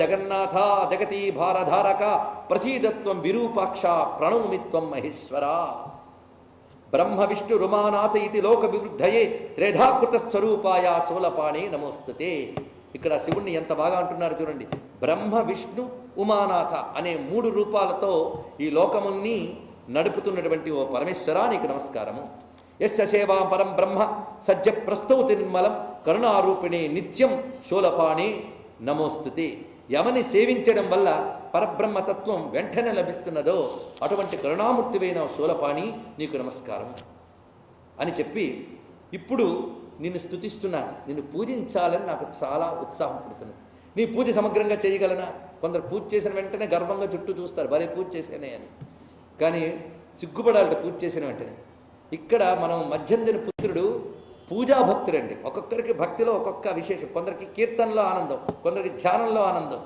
జగన్నాథ జగతి భారధారక ప్రసీదత్వం విరూపాక్ష ప్రణౌమిత్వం మహేశ్వర బ్రహ్మ విష్ణు రుమానాథ ఇది లోక వివృద్ధయే త్రేధాకృత స్వరూపాయ శూలపాణి నమోస్తుతే. ఇక్కడ శివుణ్ణి ఎంత బాగా అంటున్నారు చూడండి. బ్రహ్మ విష్ణు ఉమానాథ అనే 3 రూపాలతో ఈ లోకముల్ని నడుపుతున్నటువంటి ఓ పరమేశ్వర నీకు నమస్కారము. యస్య సేవా పరం బ్రహ్మ సజ్జ ప్రస్తౌతి నిర్మలం కరుణారూపిణి నిత్యం శూలపాణి నమోస్తుతే. ఎవని సేవించడం వల్ల పరబ్రహ్మతత్వం వెంటనే లభిస్తున్నదో అటువంటి కరుణామూర్తివైన శూలపాణి నీకు నమస్కారం అని చెప్పి, ఇప్పుడు నిన్ను స్తుతిస్తున్నాను, నిన్ను పూజించాలని నాకు చాలా ఉత్సాహం పుడుతున్నది. నీ పూజ సమగ్రంగా చేయగలనా? కొందరు పూజ చేసిన వెంటనే గర్వంగా చుట్టూ చూస్తారు, భలే పూజ చేసేనే అని. కానీ సిగ్గుపడాలట పూజ చేసిన వెంటనే. ఇక్కడ మనం మధ్యంజన పుత్రుడు పూజాభక్తుడండి. ఒక్కొక్కరికి భక్తిలో ఒక్కొక్క విశేషం. కొందరికి కీర్తనలో ఆనందం, కొందరికి ధ్యానంలో ఆనందం,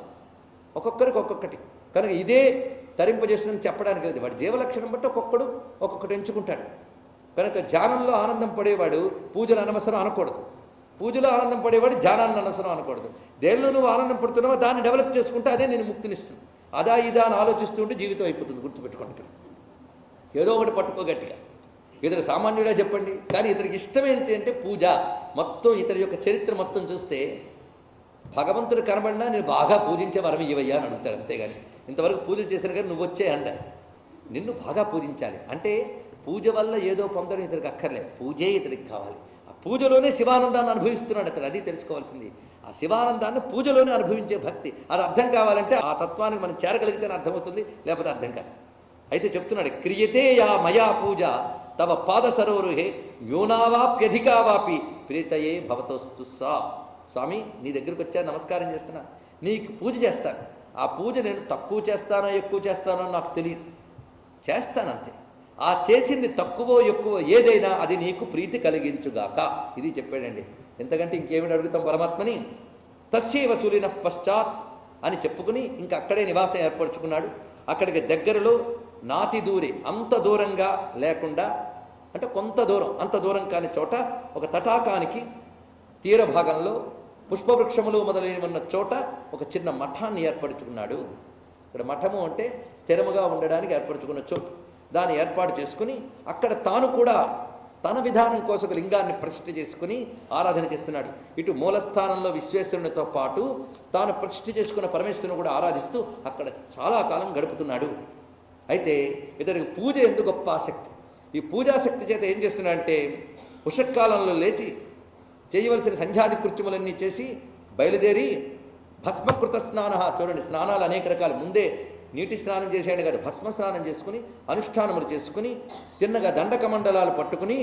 ఒక్కొక్కరికి ఒక్కొక్కటి. కనుక ఇదే తరింపజేస్తుందని చెప్పడానికి లేదు. వాడి జీవలక్షణం బట్టి ఒక్కొక్కటి ఎంచుకుంటాడు. కనుక ధ్యానంలో ఆనందం పడేవాడు పూజలు అనవసరం అనకూడదు, పూజలో ఆనందం పడేవాడు ధ్యానాన్ని అనవసరం అనకూడదు. దేనిలో నువ్వు ఆనందం పడుతున్నావో దాన్ని డెవలప్ చేసుకుంటే అదే నేను ముక్తినిస్తుంది. అదా ఇదా అని ఆలోచిస్తూ ఉంటే జీవితం అయిపోతుంది. గుర్తుపెట్టుకోండి, ఏదో ఒకటి పట్టుకోగట్టిగా. ఇతరు సామాన్యుడా చెప్పండి, కానీ ఇతనికి ఇష్టం ఏంటి అంటే పూజ. మొత్తం ఇతని యొక్క చరిత్ర మొత్తం చూస్తే భగవంతుడు కనబడినా నేను బాగా పూజించే వరం ఇవయ్యా అని అడుగుతాడు. అంతేగాని ఇంతవరకు పూజలు చేశాను కానీ నువ్వు వచ్చే అంట, నిన్ను బాగా పూజించాలి అంటే పూజ వల్ల ఏదో పొందడం ఇతనికి అక్కర్లే, పూజే ఇతనికి కావాలి. ఆ పూజలోనే శివానందాన్ని అనుభవిస్తున్నాడు అతడు. అది తెలుసుకోవాల్సింది. ఆ శివానందాన్ని పూజలోనే అనుభవించే భక్తి. అది అర్థం కావాలంటే ఆ తత్వానికి మనం చేరగలిగితేనే అర్థమవుతుంది, లేకపోతే అర్థం కాదు. అయితే చెప్తున్నాడు, క్రియతే యా మయా పూజ తవ పాద సరోరుహే న్యూనావాప్యధికావాపి ప్రీతయే భవతోస్తు సా. స్వామి నీ దగ్గరికి వచ్చా, నమస్కారం చేస్తున్నా, నీకు పూజ చేస్తాను. ఆ పూజ నేను తక్కువ చేస్తానో ఎక్కువ చేస్తానో నాకు తెలియదు, చేస్తానంతే. ఆ చేసింది తక్కువో ఎక్కువ ఏదైనా అది నీకు ప్రీతి కలిగించుగాక. ఇది చెప్పాడండి. ఎంతకంటే ఇంకేమిటి అడుగుతాం పరమాత్మని. తస్యైవ సూలిన పశ్చాత్ అని చెప్పుకుని ఇంకా అక్కడే నివాసం ఏర్పరచుకున్నాడు. అక్కడికి దగ్గరలో నాతి దూరి, అంత దూరంగా లేకుండా, అంటే కొంత దూరం, అంత దూరం కాని చోట ఒక తటాకానికి తీర భాగంలో పుష్పవృక్షములు మొదలైన చోట ఒక చిన్న మఠాన్ని ఏర్పరచుకున్నాడు. ఇక్కడ మఠము అంటే స్థిరముగా ఉండడానికి ఏర్పరచుకున్న చోటు. దాన్ని ఏర్పాటు చేసుకుని అక్కడ తాను కూడా తన విధానం కోసం ఒక లింగాన్ని ప్రతిష్ఠ చేసుకుని ఆరాధన చేస్తున్నాడు. ఇటు మూలస్థానంలో విశ్వేశ్వరునితో పాటు తాను ప్రతిష్ఠ చేసుకున్న పరమేశ్వరుని కూడా ఆరాధిస్తూ అక్కడ చాలా కాలం గడుపుతున్నాడు. అయితే ఇతనికి పూజ ఎందుకు గొప్ప ఆసక్తి. ఈ పూజాశక్తి చేత ఏం చేస్తున్నాడంటే ఉషక్కాలంలో లేచి చేయవలసిన సంధ్యాది కృత్యములన్నీ చేసి బయలుదేరి భస్మకృత స్నాన. చూడండి, స్నానాలు అనేక రకాలు. ముందే నీటి స్నానం చేసేయండి కదా, భస్మ స్నానం చేసుకుని అనుష్ఠానములు చేసుకుని తిన్నగా దండకమండలాలు పట్టుకుని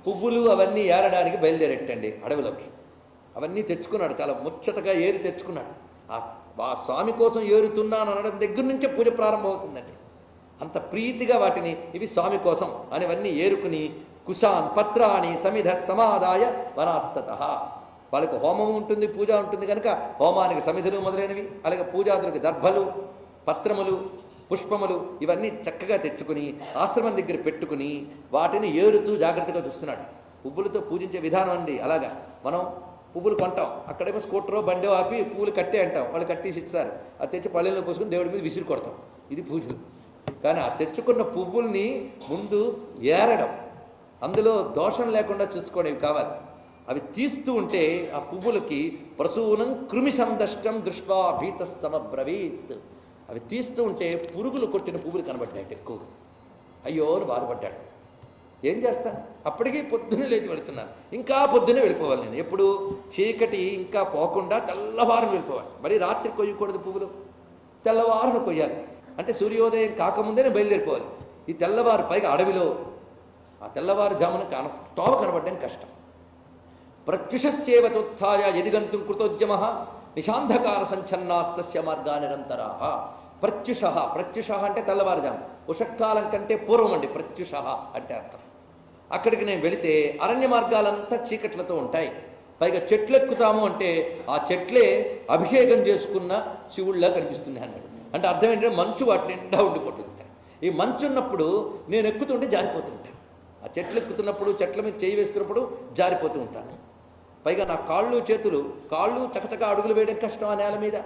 పువ్వులు అవన్నీ ఏరడానికి బయలుదేరెట్టండి అడవిలోకి. అవన్నీ తెచ్చుకున్నాడు, చాలా ముచ్చటగా ఏరి తెచ్చుకున్నాడు. ఆ స్వామి కోసం ఏరుతున్నాను అనడం దగ్గర నుంచే పూజ ప్రారంభమవుతుందండి. అంత ప్రీతిగా వాటిని ఇవి స్వామి కోసం అనేవన్నీ ఏరుకుని కుశాన్ పత్రాన్ని సమిధ సమాదాయ వనాత్తత. వాళ్ళకి హోమము ఉంటుంది, పూజ ఉంటుంది కనుక హోమానికి సమిధులు మొదలైనవి, అలాగే పూజాదులకు దర్భలు, పత్రములు, పుష్పములు ఇవన్నీ చక్కగా తెచ్చుకుని ఆశ్రమం దగ్గర పెట్టుకుని వాటిని ఏరుతూ జాగ్రత్తగా చూస్తున్నాడు. పువ్వులతో పూజించే విధానం అండి. అలాగా మనం పువ్వులు కొంటాం, అక్కడేమో స్కూటరో బండో ఆపి పువ్వులు కట్టే అంటాం, వాళ్ళు కట్టేసి ఇస్తారు. అది తెచ్చి పల్లెల్లో పోసుకుని దేవుడి మీద విసిరి కొడతాం. ఇది పూజలు. కానీ ఆ తెచ్చుకున్న పువ్వుల్ని ముందు ఏరడం, అందులో దోషం లేకుండా చూసుకోవడం కావాలి. అవి తీస్తూ ఉంటే ఆ పువ్వులకి ప్రసూనం కృమి సందష్టం దృష్ట్వా భీతస్తమబ్రవీత్. అవి తీస్తూ ఉంటే పురుగులు కొట్టిన పువ్వులు కనబడ్డాయి ఎక్కువగా. అయ్యో అని బాధపడ్డాడు. ఏం చేస్తాను, అప్పటికీ పొద్దున్నే లేచి వెళుతున్నాను. ఇంకా పొద్దున్నే వెళ్ళిపోవాలి నేను. ఎప్పుడు చీకటి ఇంకా పోకుండా తెల్లవారును వెళ్ళిపోవాలి. మరి రాత్రి కొయ్యకూడదు పువ్వులు, తెల్లవారును కొయ్యాలి. అంటే సూర్యోదయం కాకముందే నేను బయలుదేరిపోవాలి. ఈ తెల్లవారు పైగా అడవిలో, ఆ తెల్లవారుజామున తోవ కనబడడం కష్టం. ప్రత్యుషస్యేవతోత్థాయ ఎదిగంతుం కృతోద్యమ నిశాంధకార సంచన్నాస్తస్య మార్గా నిరంతరా. ప్రత్యుష, ప్రత్యుష అంటే తెల్లవారుజాము, ఉషక్కాలం కంటే పూర్వం అండి ప్రత్యుష అంటే అర్థం. అక్కడికి నేను వెళితే అరణ్య మార్గాలంతా చీకట్లతో ఉంటాయి. పైగా చెట్లు ఎక్కుతాము అంటే ఆ చెట్లే అభిషేకం చేసుకున్న శివుళ్ళ కనిపిస్తుంది అన్నాడు. అంటే అర్థం ఏంటంటే మంచు వాటి నిండా ఉండిపోతుంది. ఈ మంచు ఉన్నప్పుడు నేను ఎక్కుతుంటే జారిపోతుంటాను. ఆ చెట్లు ఎక్కుతున్నప్పుడు, చెట్ల మీద చేయి వేస్తున్నప్పుడు జారిపోతూ ఉంటాను. పైగా నా కాళ్ళు చేతులు, కాళ్ళు చకచక అడుగులు వేయడం కష్టం ఆ నేల మీద.